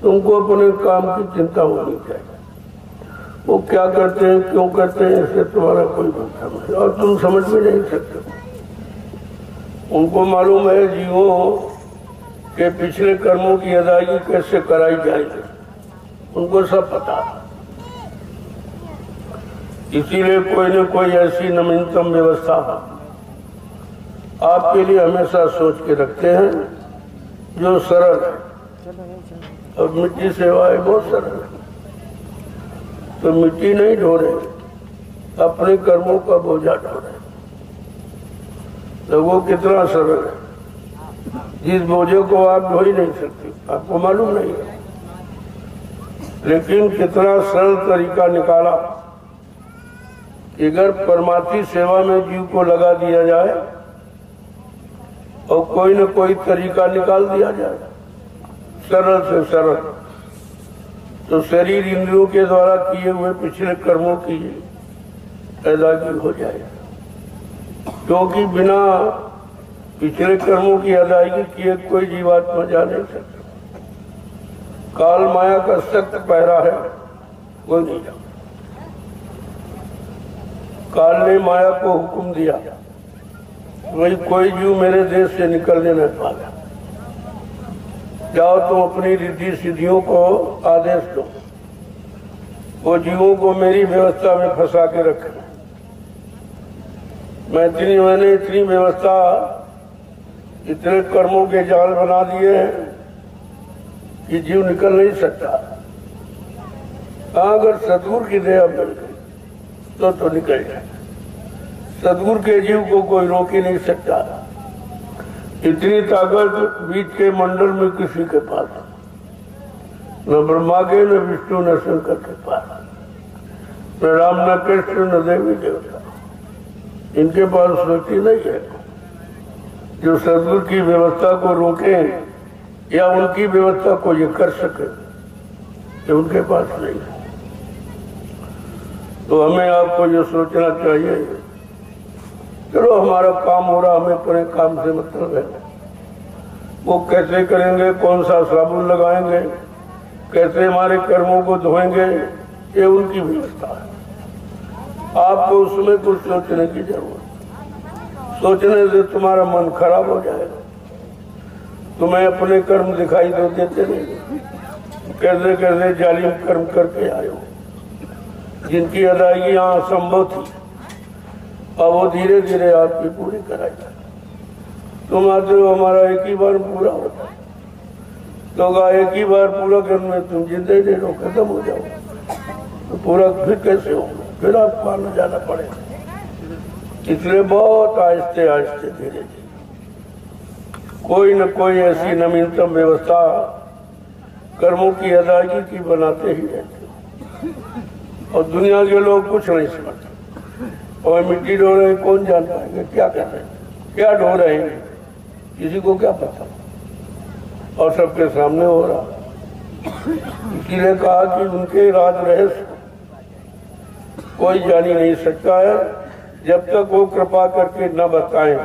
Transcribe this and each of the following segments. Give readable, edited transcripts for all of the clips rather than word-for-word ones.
तुमको अपने काम की चिंता होनी चाहिए। वो क्या करते हैं, क्यों करते हैं, इससे तुम्हारा कोई मतलब नहीं और तुम समझ भी नहीं सकते। उनको मालूम है जीवों के पिछले कर्मों की अदायगी कैसे कराई जाएगी, उनको सब पता है। इसीलिए कोई न कोई ऐसी नवीनतम व्यवस्था आपके लिए हमेशा सोच के रखते हैं जो सरल है। और मिट्टी सेवाएं बहुत सरल है, तो मिट्टी नहीं ढो रहे, अपने कर्मों का बोझा ढो रहे, तो वो कितना सरल है। जिस बोझे को आप ढो ही नहीं सकते, आपको मालूम नहीं है, लेकिन कितना सरल तरीका निकाला कि अगर परमार्थी सेवा में जीव को लगा दिया जाए और कोई न कोई तरीका निकाल दिया जाए सरल से सरल, तो शरीर इंद्रियों के द्वारा किए हुए पिछले कर्मों की अदायगी हो जाएगी। क्योंकि बिना पिछले कर्मों की अदायगी किए कोई जीवात्मा जा नहीं सकता। काल माया का सख्त पहरा है, कोई नहीं जा। काल ने माया को हुक्म दिया, वही कोई जीव मेरे देश से निकलने न पाया। जाओ तुम अपनी रिद्धि सिद्धियों को आदेश दो, वो जीवों को मेरी व्यवस्था में फंसा के रखे। मैंने इतनी व्यवस्था, इतने कर्मों के जाल बना दिए हैं कि जीव निकल नहीं सकता। अगर सतगुरु की दया मिल गई तो निकल जाए। सतगुरु के जीव को कोई रोक ही नहीं सकता। इतनी ताकत बीच के मंडल में किसी के पास, न ब्रह्मा के, न विष्णु, न शंकर के पास, न राम, न कृष्ण, न देवी देवता, इनके पास शक्ति नहीं है जो सतगुरु की व्यवस्था को रोके या उनकी व्यवस्था को ये कर सके, ये उनके पास नहीं है। तो हमें आपको ये सोचना चाहिए, चलो हमारा काम हो रहा, हमें अपने काम से मतलब है। वो कैसे करेंगे, कौन सा साबुन लगाएंगे, कैसे हमारे कर्मों को धोएंगे, ये उनकी व्यवस्था है। आपको उसमें कुछ सोचने की जरूरत, सोचने से तुम्हारा मन खराब हो जाएगा। तुम्हें अपने कर्म दिखाई तो देते नहीं, कैसे कैसे जालिम कर्म करके आए हो, जिनकी अदायगी यहाँ असंभव थी, और वो धीरे धीरे आपकी पूरी कराई जाए। तुम आते हो, हमारा एक ही बार पूरा होता है, तो एक ही बार पूरा करने में तुम जिंदगी दे दो, खत्म हो जाओ, तो पूरा फिर कैसे होगा, फिर आपको आना जाना पड़ेगा। इसलिए बहुत आहिस्ते आहिस्ते धीरे धीरे कोई न कोई ऐसी नवीनतम व्यवस्था कर्मों की अदायगी की बनाते ही रहते। और दुनिया के लोग कुछ नहीं समझते, और मिट्टी ढो रहे हैं, कौन जान पाएंगे क्या कर रहे हैं, क्या ढो रहे हैं, किसी को क्या पता, और सबके सामने हो रहा। इसीलिए कहा कि उनके राज रहस्य कोई जान ही नहीं सकता है जब तक वो कृपा करके न बताएं,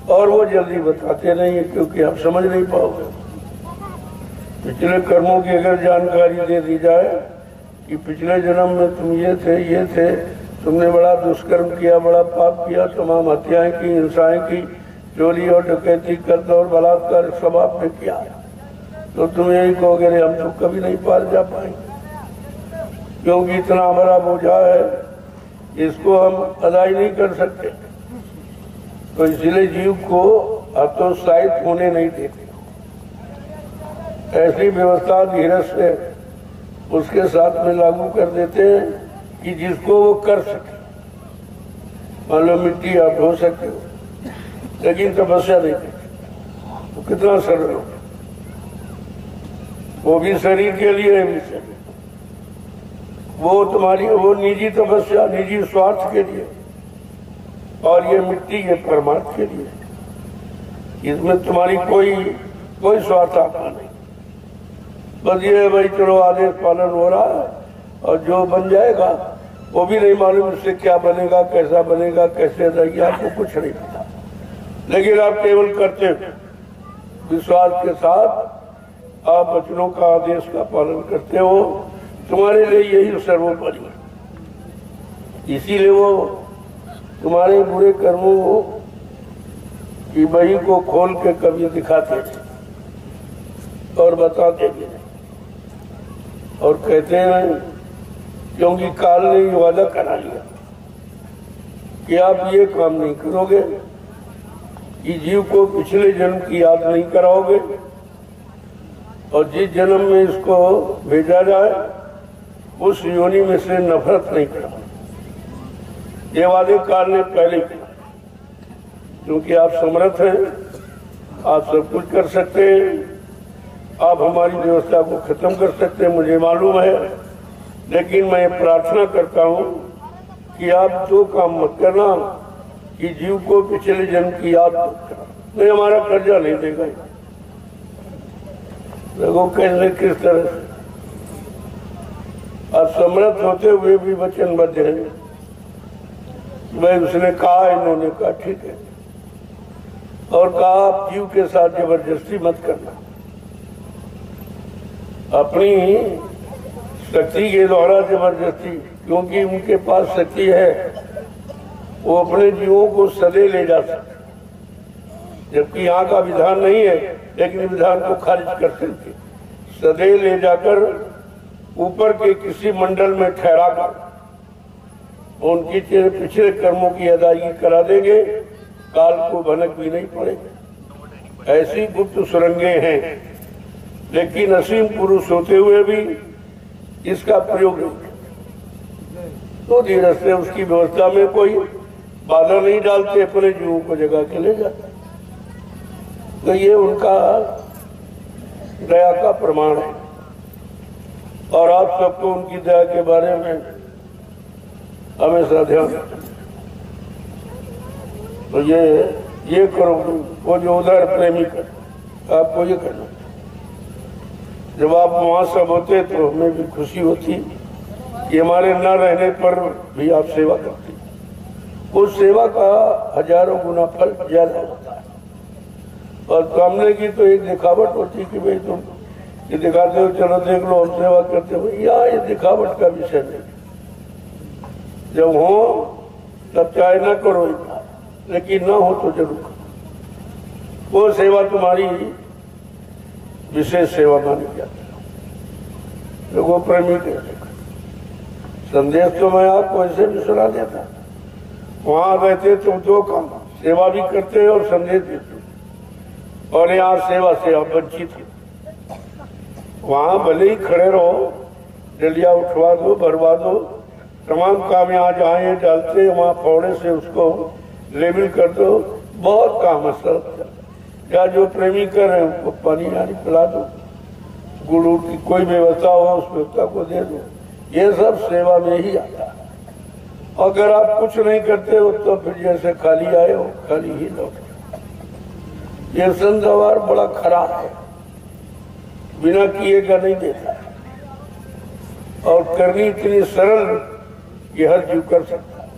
और वो जल्दी बताते नहीं है क्योंकि आप समझ नहीं पाओगे। पिछले कर्मों की अगर जानकारी दे दी जाए कि पिछले जन्म में तुम ये थे, तुमने बड़ा दुष्कर्म किया, बड़ा पाप किया, तमाम हत्याएं की, हिंसाएं की, चोरी और डकैती, कत्ल और बलात्कार सब आपने किया, तो तुम यही कहोगे हम तो कभी नहीं पार जा पाएंगे, क्योंकि इतना बड़ा बोझा है, इसको हम अदाई नहीं कर सकते। तो इसलिए जीव को हतोत्साहित होने नहीं देते। ऐसी व्यवस्था धीरज से उसके साथ में लागू कर देते हैं कि जिसको वो कर सके। मान लो मिट्टी आप ढो सकते हो, लेकिन तपस्या नहीं करते, वो कितना सरल हो, वो भी शरीर के लिए भी शरीर, वो तुम्हारी वो निजी तपस्या, निजी स्वार्थ के लिए, और ये मिट्टी के परमार्थ के लिए। इसमें तुम्हारी कोई स्वार्थ आता नहीं, बस ये है भाई चलो आदेश पालन हो रहा है, और जो बन जाएगा वो भी नहीं मालूम उससे क्या बनेगा, कैसा बनेगा, कैसे रहेगा, आपको कुछ नहीं पता। लेकिन आप केवल करते हो विश्वास के साथ आप वचनों का आदेश का पालन करते हो, तुम्हारे लिए यही सर्वोपरि है। इसीलिए वो तुम्हारे बुरे कर्मों की बही को खोल के कभी दिखाते थे और बताते भी नहीं, और कहते हैं क्योंकि काल ने ये वादा करा लिया कि आप ये काम नहीं करोगे, कि जीव को पिछले जन्म की याद नहीं कराओगे, और जिस जन्म में इसको भेजा जाए उस योनि में से नफरत नहीं कराओगे। ये वादे काल ने पहले किया, क्योंकि आप समर्थ हैं, आप सब कुछ कर सकते हैं, आप हमारी व्यवस्था को खत्म कर सकते हैं, मुझे मालूम है। लेकिन मैं प्रार्थना करता हूँ कि आप दो काम मत करना, कि जीव को पिछले जन्म की याद मत करना, नहीं हमारा कर्जा नहीं देगा। देखो कैसे किस तरह से आप समर्थ होते हुए भी वचनबद्ध हैं। भाई उसने कहा, इन्होंने कहा ठीक है, और कहा आप जीव के साथ जबरदस्ती मत करना, अपनी शक्ति के द्वारा जबरदस्ती, क्योंकि उनके पास शक्ति है, वो अपने जीवों को सदे ले जा सकते, जबकि यहाँ का विधान नहीं है, लेकिन विधान को खारिज कर सकते। सदे ले जाकर ऊपर के किसी मंडल में ठहरा कर उनकी पिछले कर्मों की अदायगी करा देंगे, काल को भनक भी नहीं पड़ेगी। ऐसी गुप्त सुरंगें हैं, लेकिन असीम पुरुष होते हुए भी इसका प्रयोग नहीं, तो धीरे से उसकी व्यवस्था में कोई बाधा नहीं डालते, अपने जीवों को जगा के ले जाते। तो ये उनका दया का प्रमाण है, और आप सबको उनकी दया के बारे में हमेशा ध्यान रखें। तो ये करो, वो जो उदार प्रेमी कर, आपको ये करना। जब आप वहां सब होते तो हमें भी खुशी होती कि हमारे न रहने पर भी आप सेवा करते, उस सेवा का हजारों गुना फल ज्यादा होता है। और सामने की तो एक दिखावट होती कि भाई तुम ये दिखाते हो, चलो देख लो हम सेवा करते हो, यहाँ ये दिखावट का विषय नहीं। जब हो तब चाहे ना करो, लेकिन ना हो तो जरूर करो। वो सेवा तुम्हारी विशेष सेवा मानी जाती है। लोगों प्रेमी के संदेश तो मैं आपको ऐसे भी सुना देता, वहां रहते तुम दो काम, सेवा भी करते और संदेश भी देते, और यहाँ सेवा से आप वंचित हो। वहां भले ही खड़े रहो, डलिया उठवा दो, भरवा दो, तमाम काम यहाँ जहाँ ये डालते वहाँ फौड़े से उसको लेबल कर दो, बहुत काम है सर। या जो प्रेमी कर रहे हैं उनको पानी नानी पिला दो, गुड़ की कोई व्यवस्था हो उस व्यवस्था को दे दो, ये सब सेवा में ही आता है। अगर आप कुछ नहीं करते हो तो फिर जैसे खाली आए हो खाली ही लौट। ये संसार बड़ा खराब है, बिना किए का नहीं देता, और करनी इतनी सरल कि हर जीव कर सकता है।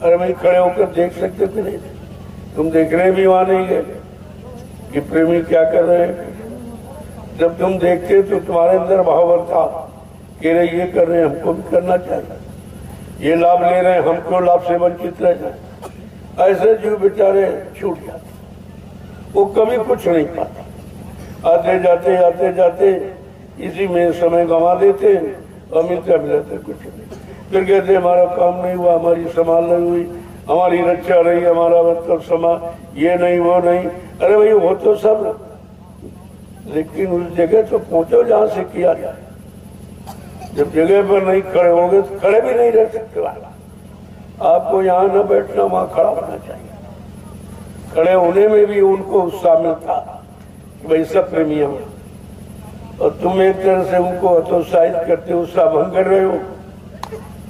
अरे भाई खड़े होकर देख सकते थे नहीं, तुम देखने भी वहां नहीं गए कि प्रेमी क्या कर रहे हैं। जब तुम देखते तो तुम्हारे अंदर भाव था कि रे ये कर रहे हैं, हमको भी करना चाहिए, ये लाभ ले रहे हैं, हमको लाभ से वंचित रह जाए। ऐसे जीव बेचारे छूट जाते, वो कभी कुछ नहीं पाते, आते जाते इसी में समय गंवा देते, और मिलता कुछ नहीं। फिर कहते हमारा काम नहीं हुआ, हमारी संभाल नहीं हुई, हमारी रक्षा रही, हमारा मतलब समा ये नहीं वो नहीं। अरे भाई वो तो सब, लेकिन उस जगह तो पहुंचो जहां से किया जाए। जब जगह पर नहीं खड़े होंगे तो खड़े भी नहीं रह सकते। आपको यहाँ न बैठना, वहां खड़ा होना चाहिए। खड़े होने में भी उनको उत्साह मिलता कि भाई सब प्रेमियों, और तुम एक तरह से उनको हतोत्साहित करते हो, उत्साह भंग कर रहे हो।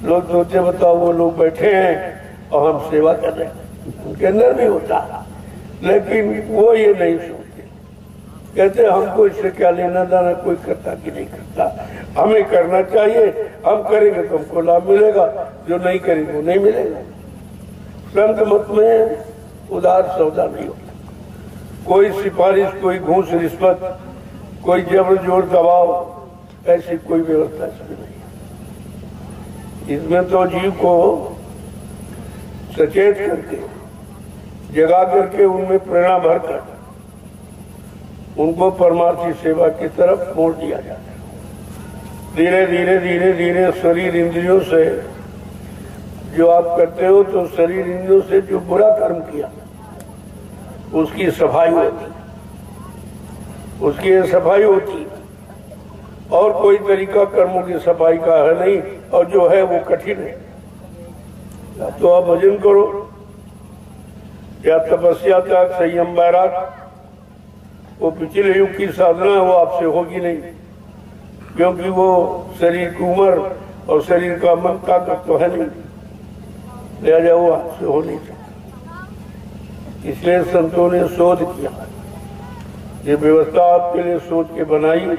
लोग सोचते बताओ वो लोग बैठे हैं और हम सेवा कर रहे हैं, उनके अंदर भी होता, लेकिन वो ये नहीं सोचते। कहते हमको इससे क्या लेना देना, कोई करता कि नहीं करता, हमें करना चाहिए, हम करेंगे तो हमको लाभ मिलेगा, जो नहीं करेंगे वो नहीं मिलेगा। संत मत में उदार सौदा नहीं होता, कोई सिफारिश, कोई घूस रिश्वत, कोई जबर जोर दबाव, ऐसी कोई व्यवस्था इसमें नहीं। इसमें तो जीव को सचेत करके, जगा करके, उनमें प्रेरणा भरकर उनको परमार्थी सेवा की तरफ मोड़ दिया जाता है। धीरे धीरे धीरे धीरे शरीर इंद्रियों से जो आप करते हो, तो शरीर इंद्रियों से जो बुरा कर्म किया उसकी सफाई होती, उसकी सफाई होती। और कोई तरीका कर्मों की सफाई का है नहीं, और जो है वो कठिन है। या तो आप भजन करो, या तपस्या, त्याग, संयम, वैराग, वो पिछले युग की साधना है, वो आपसे होगी नहीं, क्योंकि वो शरीर की उम्र और शरीर का मन ताकत तो है नहीं, लिहाजा वो आपसे हो नहीं सकता। इसलिए संतों ने शोध किया, ये व्यवस्था आपके लिए सोच के बनाई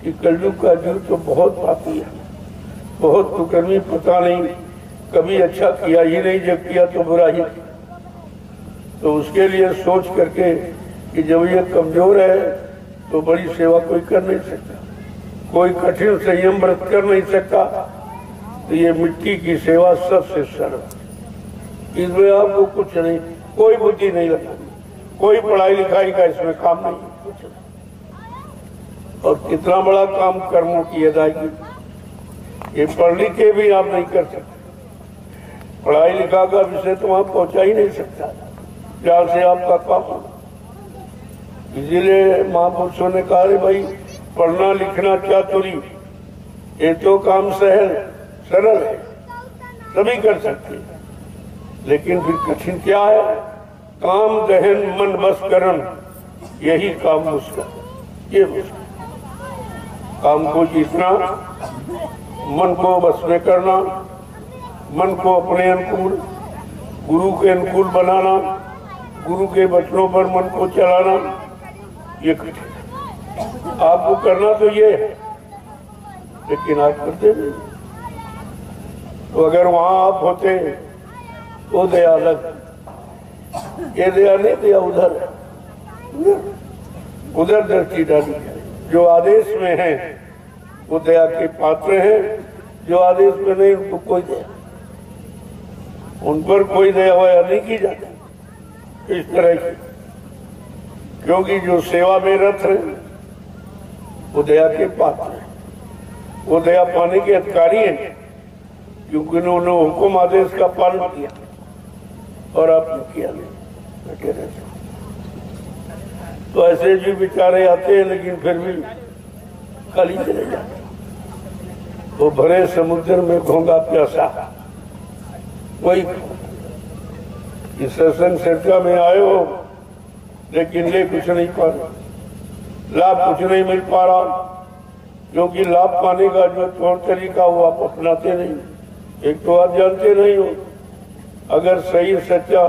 कि कलयुग का जीव तो बहुत पापी है, बहुत कुकर्मी, पता नहीं कभी अच्छा किया ही नहीं, जब किया तो बुरा ही किया। तो उसके लिए सोच करके कि जब ये कमजोर है तो बड़ी सेवा कोई कर नहीं सकता, कोई कठिन संयम व्रत कर नहीं सकता, तो ये मिट्टी की सेवा सबसे सरल। इसमें आपको कुछ नहीं, कोई बुद्धि नहीं लगानी, कोई पढ़ाई लिखाई का इसमें काम नहीं, कुछ नहीं। और कितना बड़ा काम कर्मों की अदायगी, ये पढ़ लिख के भी आप नहीं कर सकते। पढ़ाई लिखा का विषय तो वहां पहुंचा ही नहीं सकता जहां से आपका काम होगा। इसीलिए महापुरुषों ने कहा रे भाई, पढ़ना लिखना चातुरी, ये तो काम सहल सरल है, सभी कर सकते हैं, लेकिन फिर कठिन क्या है? काम दहन मन बस करन, यही काम मुश्किल। ये मुश्किल काम को जीतना, मन को बस में करना, मन को अपने अनुकूल, गुरु के अनुकूल बनाना, गुरु के वचनों पर मन को चलाना, ये कठिन आपको करना तो ये है, लेकिन आप करते नहीं। तो अगर वहां आप होते वो दया अलग, ये दया नहीं, दया उधर है, उधर दृष्टि डाली। जो आदेश में है वो दया के पात्र हैं, जो आदेश में नहीं उनको कोई दया, उन पर कोई दया वया नहीं की जाती इस तरह की, क्योंकि जो सेवा में रत है वो दया के पात्र है, वो दया पाने के अधिकारी हैं, क्योंकि उन्होंने हुक्म आदेश का पालन किया और आपने किया नहीं, बैठे रहते। तो ऐसे जो बेचारे आते हैं, लेकिन फिर भी खाली चले जाते, वो भरे समुद्र में घोंगा प्यासा। वही इस सत्संग चर्चा में आए हो, लेकिन ले कुछ नहीं पा रहे, लाभ कुछ नहीं मिल पा रहा, क्योंकि लाभ पाने का जो तौर तरीका वो आप अपनाते नहीं। एक तो आप जानते नहीं हो, अगर सही सच्चा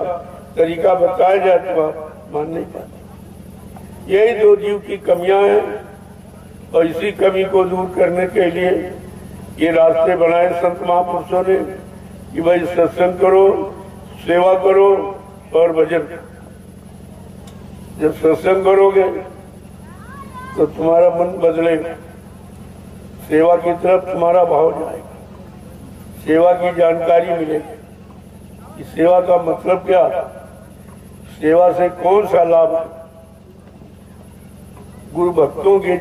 तरीका बताया जाए तो आप मान नहीं पाते। यही दो जीव की कमियां हैं, और इसी कमी को दूर करने के लिए ये रास्ते बनाए संत महापुरुषों ने कि भाई सत्संग करो, सेवा करो और भजन करो। जब सत्संग करोगे तो तुम्हारा मन बदलेगा, सेवा की तरफ तुम्हारा भाव जाएगा, सेवा की जानकारी मिलेगी कि सेवा का मतलब क्या, सेवा से कौन सा लाभ है। गुरु भक्तों के